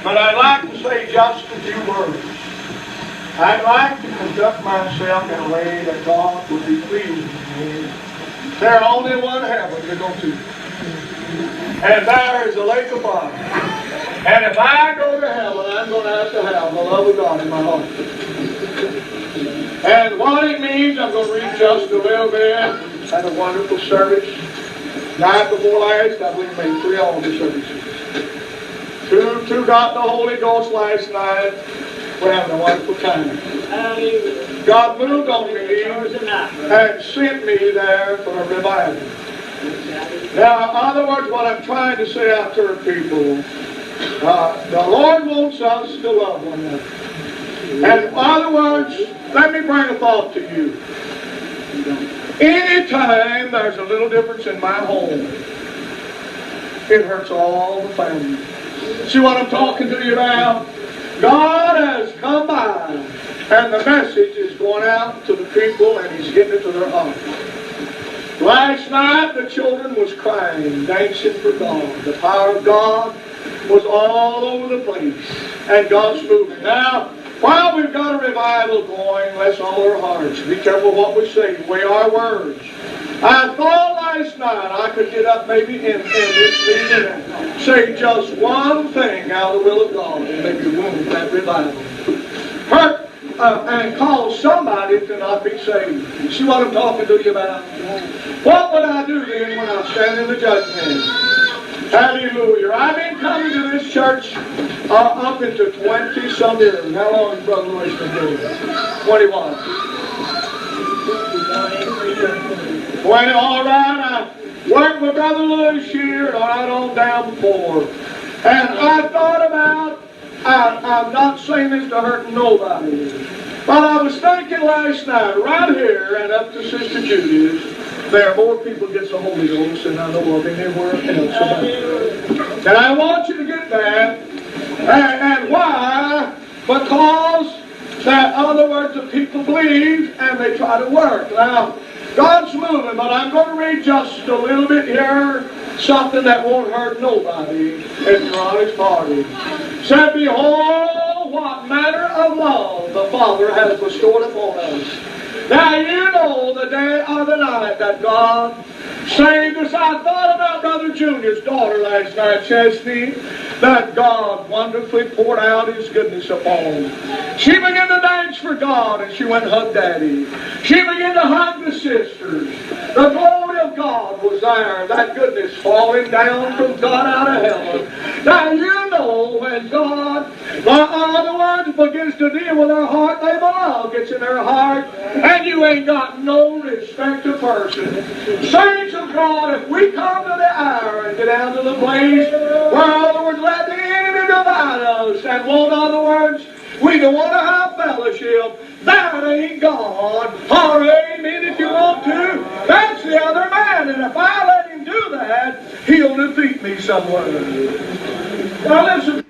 But I'd like to say just a few words. I'd like to conduct myself in a way that God would be pleased with me. There's only one heaven to go to. And there is a lake of fire. And if I go to heaven, I'm going to have the love of God in my heart. And what it means, I'm going to read just a little bit. Had a wonderful service. Night before last, I believe made 3 altar services. Two got the Holy Ghost last night. We're having a wonderful time. God moved on me and sent me there for a revival. Now, in other words, what I'm trying to say out to people, the Lord wants us to love one another. And in other words, let me bring a thought to you. Anytime there's a little difference in my home, it hurts all the family. See what I'm talking to you about? God has come by, and the message is going out to the people, and He's getting it to their heart. Last night, the children was crying, dancing for God. The power of God was all over the place, and God's moving. Now, while we've got a revival going, let's humble our hearts. Be careful what we say. Weigh our words. I thought last night I could get up maybe in this meeting and say just one thing out of the will of God and maybe wound that revival. Hurt and cause somebody to not be saved. You see what I'm talking to you about? What would I do then when I stand in the judgment? Hallelujah. I've been coming to this church up into 20-some years. How long has Brother Lewis been doing it? 21. 20, all right. I worked with Brother Lewis here and right on down before. And I thought about, I'm not saying this to hurt nobody, but I was thinking last night, right here and up to Sister Judy's, there are more people get the Holy Ghost than I know of anywhere else. And I want you to get that. And why? Because that, in other words, the people believe and they try to work. Now, God's moving, but I'm going to read just a little bit here, something that won't hurt nobody if you're on His party. It said, behold, what manner of love the Father has bestowed upon us. Now you know the day or the night that God saved us. I thought about Brother Junior's daughter last night, Chesney, that God wonderfully poured out His goodness upon. She began to dance for God and she went and hugged Daddy. She began to hug the sisters. The glory of God was there. That goodness falling down from God out of heaven. Now you know when God, in other words, begins to deal with their heart, they love gets in their heart, and you ain't got no respect to person. Saints of God, if we come to the hour and get down to the place where, in other words, let the enemy divide us, and won't, in other words, we don't want to have fellowship, that ain't God. Or amen if you want to. That's the other man, and if I let him do that, he'll defeat me somewhere. Now listen.